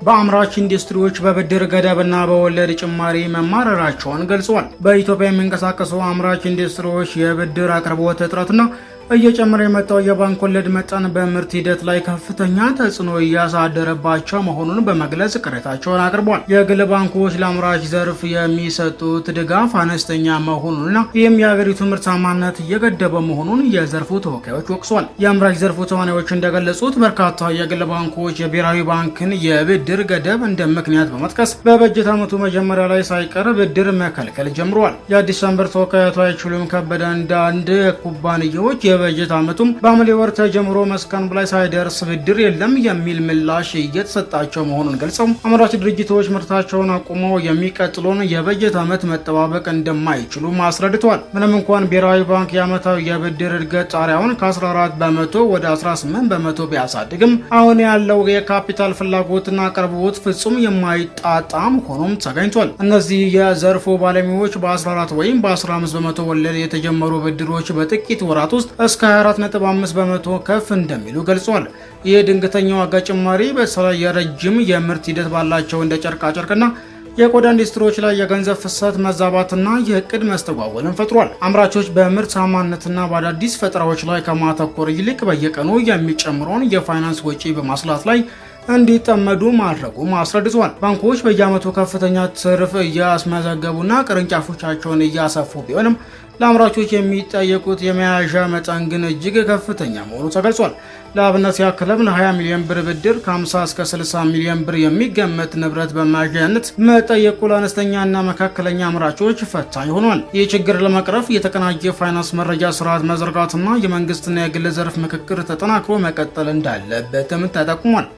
በአምራች ኢንዱስትሪዎች በብድር ገደብና በወለድ ጭማሪ መማረራቸውን ገልጸዋል። በኢትዮጵያ የሚንቀሳቀሱ አምራች ኢንዱስትሪዎች የብድር አቅርቦት እጥረትና እየጨመረ የመጣው የባንክ ወለድ መጠን በምርት ሂደት ላይ ከፍተኛ ተጽዕኖ እያሳደረባቸው መሆኑን በመግለጽ ቅሬታቸውን አቅርቧል። የግል ባንኮች ለአምራች ዘርፍ የሚሰጡት ድጋፍ አነስተኛ መሆኑንና ይህም የሀገሪቱ ምርታማነት እየገደበ መሆኑን የዘርፉ ተወካዮች ወቅሷል። የአምራች ዘርፉ ተዋናዮች እንደገለጹት በርካታ የግል ባንኮች የብሔራዊ ባንክን የብድር ገደብ እንደ ምክንያት በመጥቀስ በበጀት ዓመቱ መጀመሪያ ላይ ሳይቀር ብድር መከልከል ጀምረዋል። የአዲስ አንበር ተወካይ አቶ አይችሉም ከበደ አንዳንድ ኩባንያዎች የበጀት ዓመቱም በሐምሌ ወር ተጀምሮ መስከረም ላይ ሳይደርስ ብድር የለም የሚል ምላሽ እየተሰጣቸው መሆኑን ገልጸው አምራች ድርጅቶች ምርታቸውን አቁመው የሚቀጥለውን የበጀት ዓመት መጠባበቅ እንደማይችሉ አስረድተዋል። ምንም እንኳን ብሔራዊ ባንክ የዓመታዊ የብድር እድገት ጣሪያውን ከ14 በመቶ ወደ 18 በመቶ ቢያሳድግም አሁን ያለው የካፒታል ፍላጎትና አቅርቦት ፍጹም የማይጣጣም ሆኖም ተገኝቷል። እነዚህ የዘርፉ ባለሙያዎች በ14 ወይም በ15 በመቶ ወለድ የተጀመሩ ብድሮች በጥቂት ወራት ውስጥ እስከ 24.5 በመቶ ከፍ እንደሚሉ ገልጿል። ይህ ድንገተኛ ዋጋ ጭማሪ በተለይ የረጅም የምርት ሂደት ባላቸው እንደ ጨርቃጨርቅና የቆዳ ኢንዱስትሪዎች ላይ የገንዘብ ፍሰት መዛባትና የእቅድ መስተጓጎልን ፈጥሯል። አምራቾች በምርታማነትና በአዳዲስ ፈጠራዎች ላይ ከማተኮር ይልቅ በየቀኑ የሚጨምረውን የፋይናንስ ወጪ በማስላት ላይ እንዲጠመዱ ማድረጉም አስረድቷል። ባንኮች በየዓመቱ ከፍተኛ ትርፍ እያስመዘገቡና ቅርንጫፎቻቸውን እያሰፉ ቢሆንም ለአምራቾች የሚጠየቁት የመያዣ መጠን ግን እጅግ ከፍተኛ መሆኑ ተገልጿል። ለአብነት ያክልም ለ20 ሚሊዮን ብር ብድር ከ50 እስከ 60 ሚሊዮን ብር የሚገመት ንብረት በመያዣነት መጠየቁ ለአነስተኛና መካከለኛ አምራቾች ፈታኝ ሆኗል። ይህ ችግር ለመቅረፍ የተቀናጀ ፋይናንስ መረጃ ስርዓት መዘርጋትና የመንግስትና የግል ዘርፍ ምክክር ተጠናክሮ መቀጠል እንዳለበትም ተጠቁሟል።